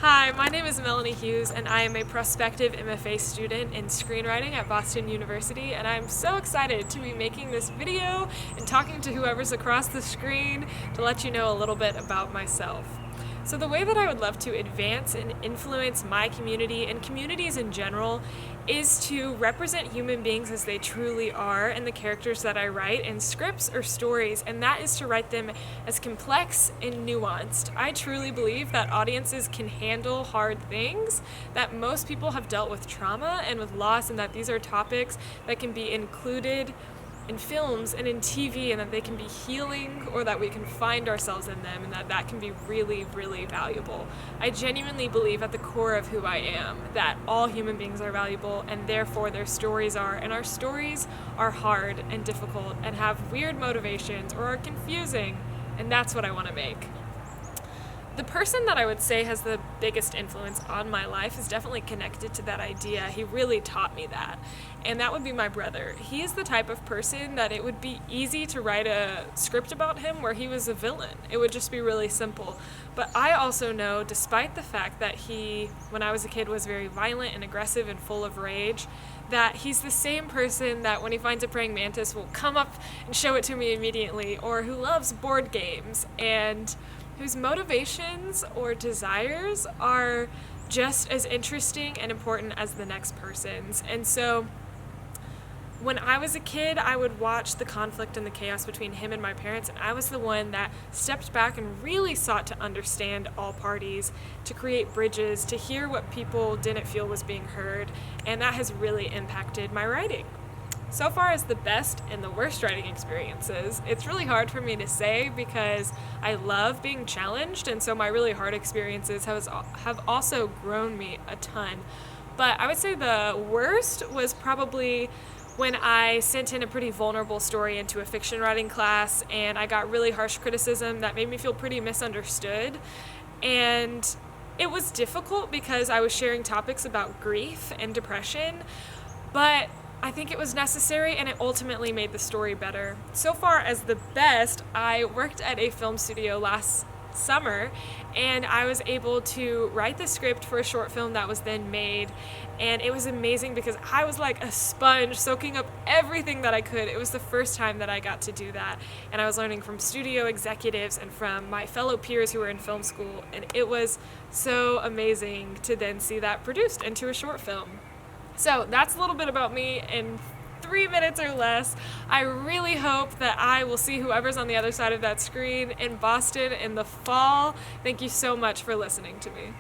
Hi, my name is Melanie Hughes, and I am a prospective MFA student in screenwriting at Boston University, and I'm so excited to be making this video and talking to whoever's across the screen to let you know a little bit about myself. So the way that I would love to advance and influence my community and communities in general is to represent human beings as they truly are and the characters that I write in scripts or stories, and that is to write them as complex and nuanced. I truly believe that audiences can handle hard things, that most people have dealt with trauma and with loss, and that these are topics that can be included in films and in TV, and that they can be healing, or that we can find ourselves in them, and that can be really, really valuable. I genuinely believe at the core of who I am that all human beings are valuable, and therefore their stories are, and our stories are hard and difficult and have weird motivations or are confusing, and that's what I want to make. The person that I would say has the biggest influence on my life is definitely connected to that idea. He really taught me that, and that would be my brother. He is the type of person that it would be easy to write a script about him where he was a villain. It would just be really simple. But I also know, despite the fact that he, when I was a kid, was very violent and aggressive and full of rage, that he's the same person that when he finds a praying mantis will come up and show it to me immediately, or who loves board games and whose motivations or desires are just as interesting and important as the next person's. And so when I was a kid, I would watch the conflict and the chaos between him and my parents, and I was the one that stepped back and really sought to understand all parties, to create bridges, to hear what people didn't feel was being heard, and that has really impacted my writing. So far as the best and the worst writing experiences, it's really hard for me to say because I love being challenged, and so my really hard experiences have also grown me a ton. But I would say the worst was probably when I sent in a pretty vulnerable story into a fiction writing class, and I got really harsh criticism that made me feel pretty misunderstood. And it was difficult because I was sharing topics about grief and depression, but I think it was necessary, and it ultimately made the story better. So far as the best, I worked at a film studio last summer, and I was able to write the script for a short film that was then made, and it was amazing because I was like a sponge soaking up everything that I could. It was the first time that I got to do that, and I was learning from studio executives and from my fellow peers who were in film school, and it was so amazing to then see that produced into a short film. So that's a little bit about me in 3 minutes or less. I really hope that I will see whoever's on the other side of that screen in Boston in the fall. Thank you so much for listening to me.